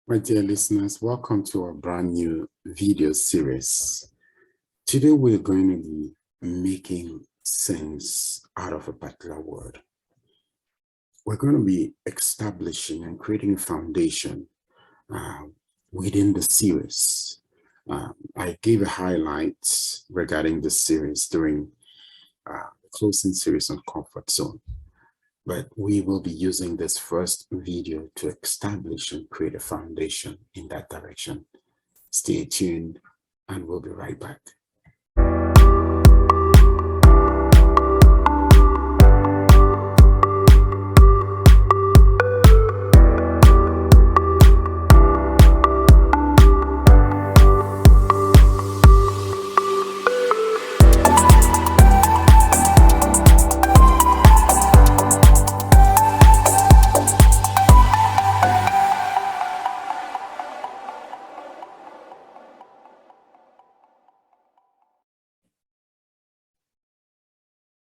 My dear listeners, welcome to our brand new video series. Today we're going to be making sense out of a particular word. We're going to be establishing and creating a foundation within the series. I gave a highlight regarding the series during the closing series on comfort zone. But we will be using this first video to establish and create a foundation in that direction. Stay tuned and we'll be right back.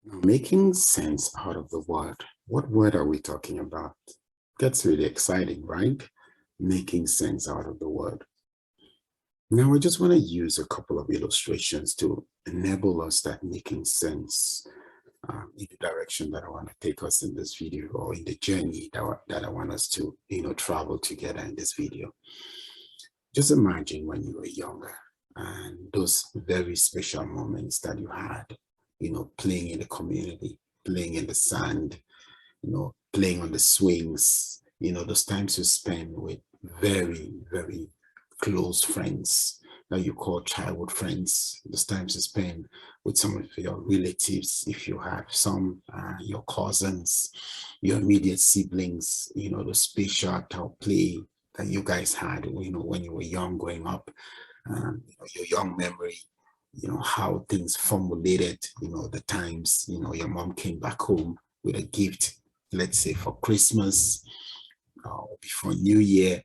Now, making sense out of the word. What word are we talking about? Gets really exciting, right? Making sense out of the word. Now, I just want to use a couple of illustrations to enable us that making sense in the direction that I want to take us in this video, or in the journey that I want us to, travel together in this video. Just imagine when you were younger and those very special moments that you had, playing in the community, playing in the sand, playing on the swings, those times you spend with very, very close friends that you call childhood friends, those times you spend with some of your relatives, if you have some, your cousins, your immediate siblings, the special play that you guys had, when you were young growing up, your young memory, how things formulated, the times, your mom came back home with a gift, let's say for Christmas or before New Year.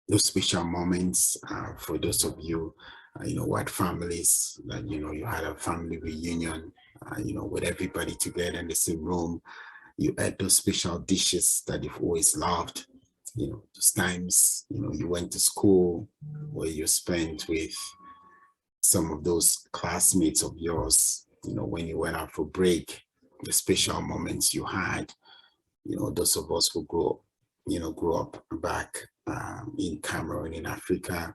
Those special moments for those of you, who had families, that, you had a family reunion, with everybody together in the same room. You had those special dishes that you've always loved. Those times, you went to school where you spent with some of those classmates of yours, when you went out for break, the special moments you had, those of us who grew up back in Cameroon, in Africa,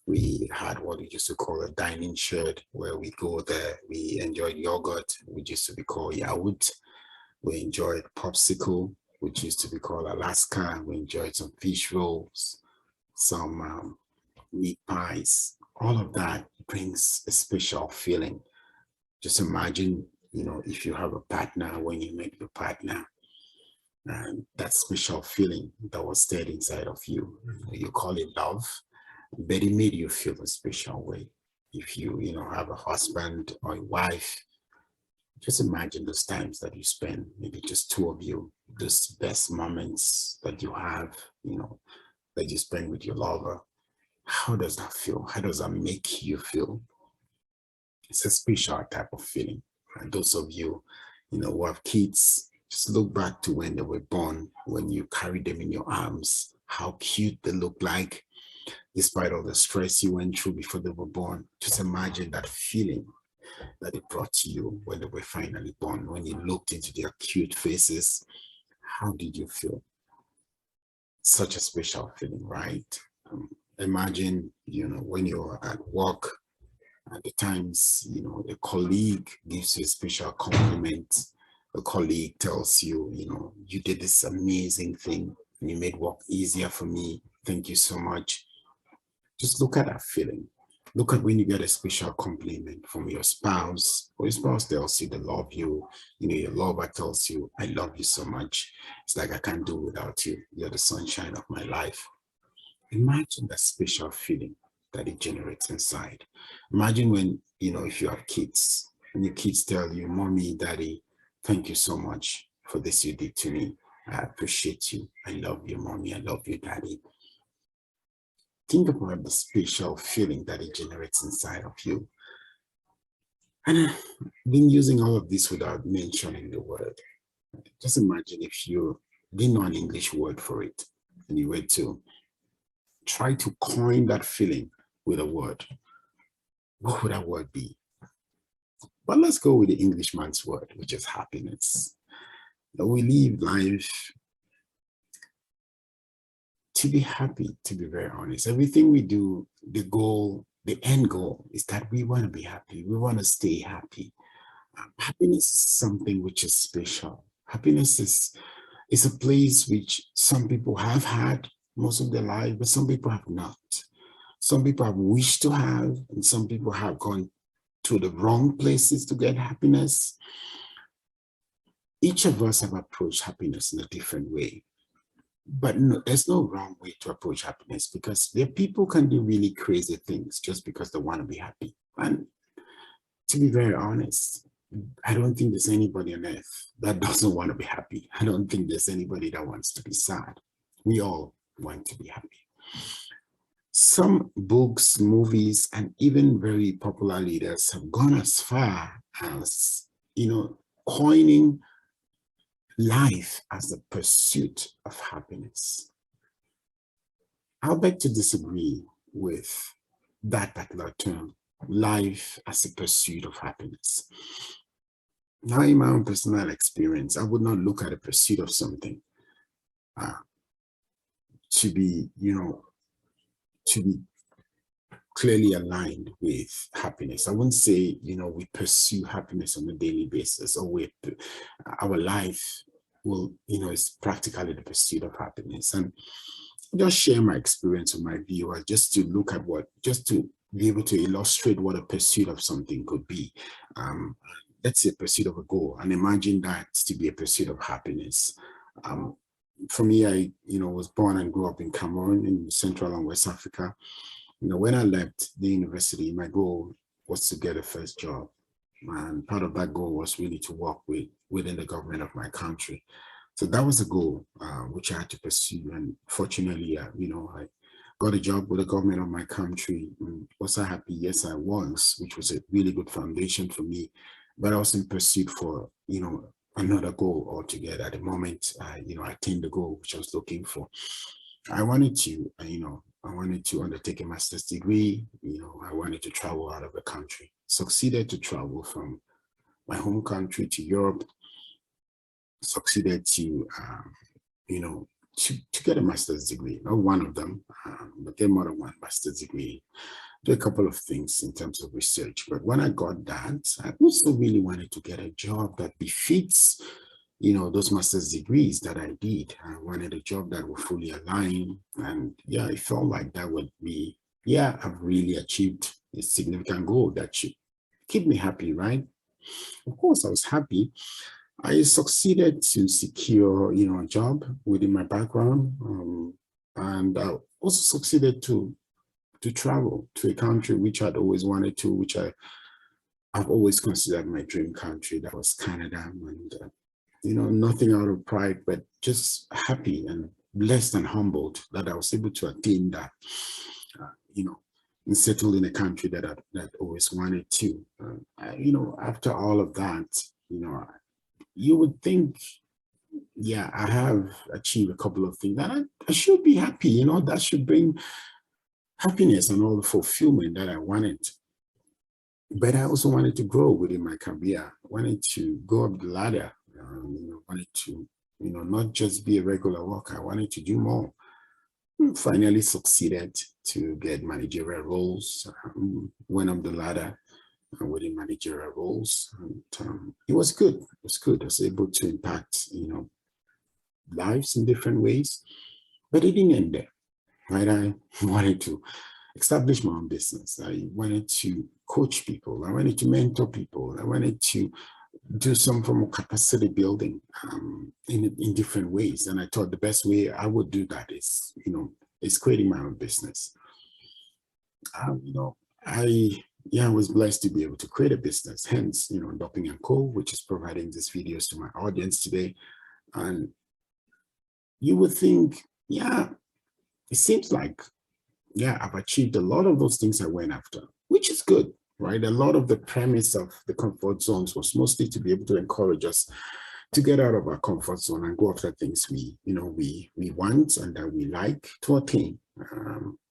we had what we used to call a dining shed, where we go there, we enjoyed yogurt, which used to be called yaourt. We enjoyed popsicle, which used to be called Alaska. We enjoyed some fish rolls, some meat pies. All of that brings a special feeling. Just imagine, if you have a partner, when you meet your partner, and that special feeling that was stayed inside of you, you call it love, but it made you feel a special way. If you, have a husband or a wife, just imagine those times that you spend, maybe just two of you, those best moments that you have, that you spend with your lover. How does that feel? How does that make you feel? It's a special type of feeling. And those of you, who have kids, just look back to when they were born, when you carried them in your arms, how cute they look like, despite all the stress you went through before they were born. Just imagine that feeling that it brought to you when they were finally born, when you looked into their cute faces. How did you feel? Such a special feeling, right? Imagine, when you're at work, at the times, a colleague gives you a special compliment. A colleague tells you, you did this amazing thing and you made work easier for me. Thank you so much. Just look at that feeling. Look at when you get a special compliment from your spouse, or your spouse tells you they love you. Your lover tells you, I love you so much. It's like I can't do without you. You're the sunshine of my life. Imagine that special feeling that it generates inside. Imagine when, if you have kids, and your kids tell you, Mommy, Daddy, thank you so much for this you did to me. I appreciate you. I love you, Mommy. I love you, Daddy. Think about the special feeling that it generates inside of you. And I've been using all of this without mentioning the word. Just imagine if you didn't know an English word for it, and you were to try to coin that feeling with a word. What would that word be? But let's go with the Englishman's word, which is happiness. We live life to be happy, to be very honest. Everything we do, the goal, the end goal is that we want to be happy. We want to stay happy. Happiness is something which is special. Happiness is a place which some people have had most of their life, but some people have not. Some people have wished to have, and some people have gone to the wrong places to get happiness. Each of us have approached happiness in a different way. But no, there's no wrong way to approach happiness, because there people can do really crazy things just because they want to be happy. And to be very honest, I don't think there's anybody on earth that doesn't want to be happy. I don't think there's anybody that wants to be sad. We all want to be happy. Some books, movies, and even very popular leaders have gone as far as, coining life as the pursuit of happiness. I'll beg to disagree with that particular term, life as a pursuit of happiness. Now, in my own personal experience, I would not look at a pursuit of something to be, to be clearly aligned with happiness. I wouldn't say, we pursue happiness on a daily basis, or our life will, is practically the pursuit of happiness. And just share my experience with my viewers, just to look at just to be able to illustrate what a pursuit of something could be. Let's say a pursuit of a goal, and imagine that to be a pursuit of happiness. For me, I, was born and grew up in Cameroon, in Central and West Africa. When I left the university, my goal was to get a first job. And part of that goal was really to work within the government of my country. So that was a goal which I had to pursue. And fortunately, I got a job with the government of my country. And was I happy? Yes, I was, which was a really good foundation for me. But I was in pursuit for, another goal altogether. At the moment, I attained the goal which I was looking for. I wanted to, I wanted to undertake a master's degree. I wanted to travel out of the country. Succeeded to travel from my home country to Europe. Succeeded to, to get a master's degree. Not one of them, but get more than one master's degree. Do a couple of things in terms of research. But when I got that, I also really wanted to get a job that befits, those master's degrees that I did. I wanted a job that would fully align. And yeah, it felt like that would be, I've really achieved a significant goal that should keep me happy, right? Of course, I was happy. I succeeded to secure, a job within my background. And I also succeeded to travel to a country which I'd always wanted to, which I've always considered my dream country. That was Canada. And, nothing out of pride, but just happy and blessed and humbled that I was able to attain that, and settle in a country that I always wanted to. After all of that, you would think, I have achieved a couple of things that I should be happy, that should bring happiness and all the fulfillment that I wanted. But I also wanted to grow within my career. I wanted to go up the ladder. Wanted to, not just be a regular worker. I wanted to do more. Finally succeeded to get managerial roles. Went up the ladder within managerial roles. And it was good. It was good. I was able to impact, lives in different ways. But it didn't end there, right? I wanted to establish my own business. I wanted to coach people. I wanted to mentor people. I wanted to do some form of capacity building in different ways. And I thought the best way I would do that is, is creating my own business. I was blessed to be able to create a business, hence, Ndoping and Co., which is providing these videos to my audience today. And you would think, it seems like, I've achieved a lot of those things I went after, which is good, right? A lot of the premise of the comfort zones was mostly to be able to encourage us to get out of our comfort zone and go after things we want and that we like to attain.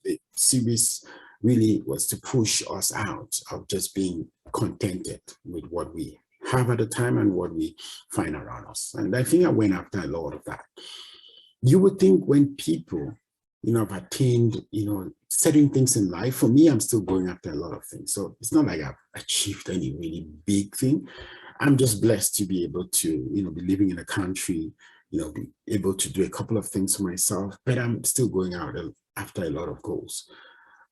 The series really was to push us out of just being contented with what we have at the time and what we find around us. And I think I went after a lot of that. You would think when people, have attained, certain things in life, for me, I'm still going after a lot of things. So it's not like I've achieved any really big thing. I'm just blessed to be able to, be living in a country, be able to do a couple of things for myself, but I'm still going out after a lot of goals.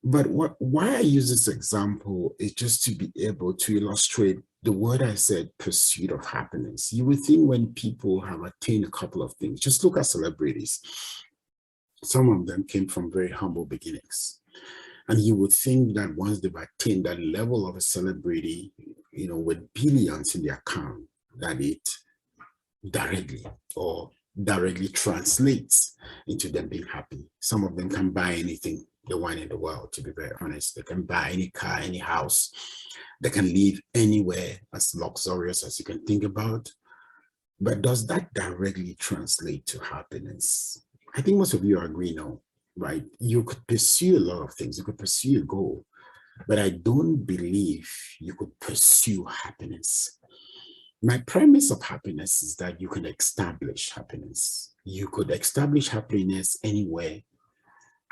But why I use this example is just to be able to illustrate the word I said, pursuit of happiness. You would think when people have attained a couple of things, just look at celebrities. Some of them came from very humble beginnings. And you would think that once they've attained that level of a celebrity, with billions in their account, that it directly translates into them being happy. Some of them can buy anything they want in the world, to be very honest. They can buy any car, any house. They can live anywhere as luxurious as you can think about. But does that directly translate to happiness? I think most of you agree, no, right? You could pursue a lot of things. You could pursue a goal, but I don't believe you could pursue happiness. My premise of happiness is that you can establish happiness. You could establish happiness anywhere,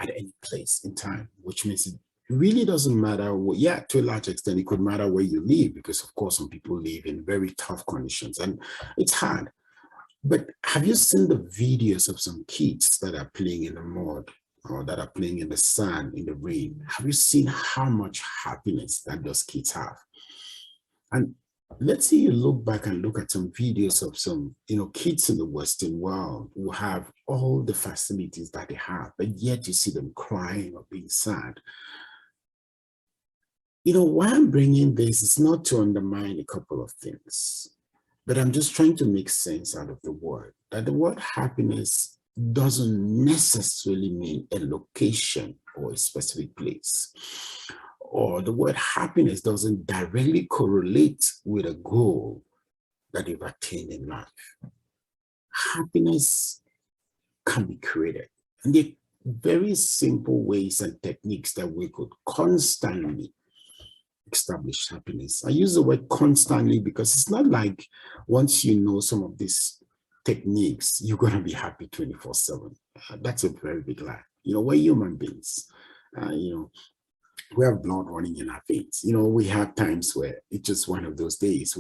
at any place in time, which means it really doesn't matter to a large extent, it could matter where you live, because of course, some people live in very tough conditions and it's hard. But have you seen the videos of some kids that are playing in the mud or that are playing in the sun, in the rain? Have you seen how much happiness that those kids have? And let's say you look back and look at some videos of some, kids in the Western world who have all the facilities that they have, but yet you see them crying or being sad. Why I'm bringing this is not to undermine a couple of things, but I'm just trying to make sense out of the word, that the word happiness doesn't necessarily mean a location or a specific place. Or the word happiness doesn't directly correlate with a goal that you've attained in life. Happiness can be created. And there are very simple ways and techniques that we could constantly establish happiness. I use the word constantly because it's not like once you know some of these techniques, you're going to be happy 24/7. That's a very big lie. We're human beings. We have blood running in our veins. We have times where it's just one of those days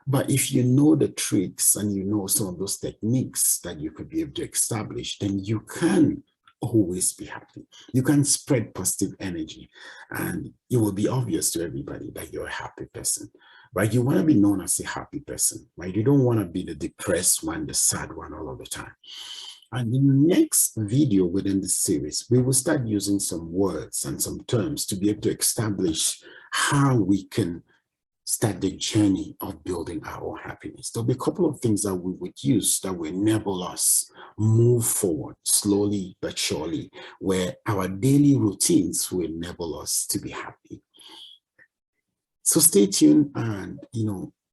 but if you know the tricks and you know some of those techniques that you could be able to establish, then you can always be happy. You can spread positive energy and it will be obvious to everybody that you're a happy person, right? You want to be known as a happy person, right? You don't want to be the depressed one, the sad one all of the time. And in the next video within this series, we will start using some words and some terms to be able to establish how we can start the journey of building our own happiness. There'll be a couple of things that we would use that will enable us move forward slowly but surely, where our daily routines will enable us to be happy. So stay tuned and,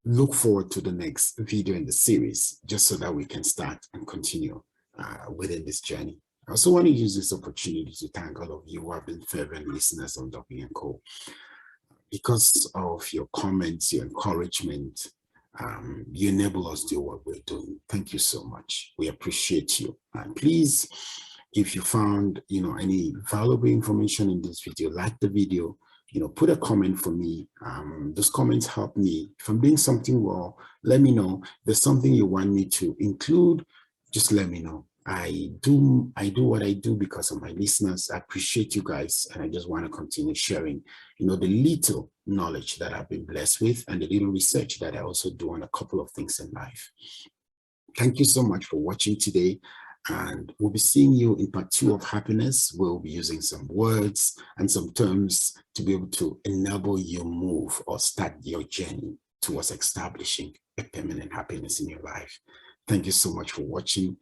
look forward to the next video in the series, just so that we can start and continue within this journey. I also want to use this opportunity to thank all of you who have been fervent listeners on Ndoping & Co. Because of your comments, your encouragement, you enable us to do what we're doing. Thank you so much. We appreciate you. And please, if you found, any valuable information in this video, like the video, put a comment for me. Those comments help me. If I'm doing something well, let me know. If there's something you want me to include, just let me know. I do what I do because of my listeners. I appreciate you guys, and I just want to continue sharing, the little knowledge that I've been blessed with and the little research that I also do on a couple of things in life. Thank you so much for watching today, and we'll be seeing you in part 2 of happiness. We'll be using some words and some terms to be able to enable you move or start your journey towards establishing a permanent happiness in your life. Thank you so much for watching.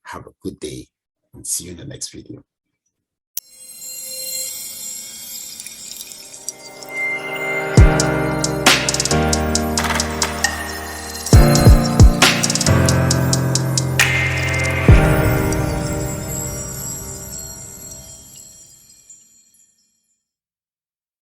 Have a good day and see you in the next video.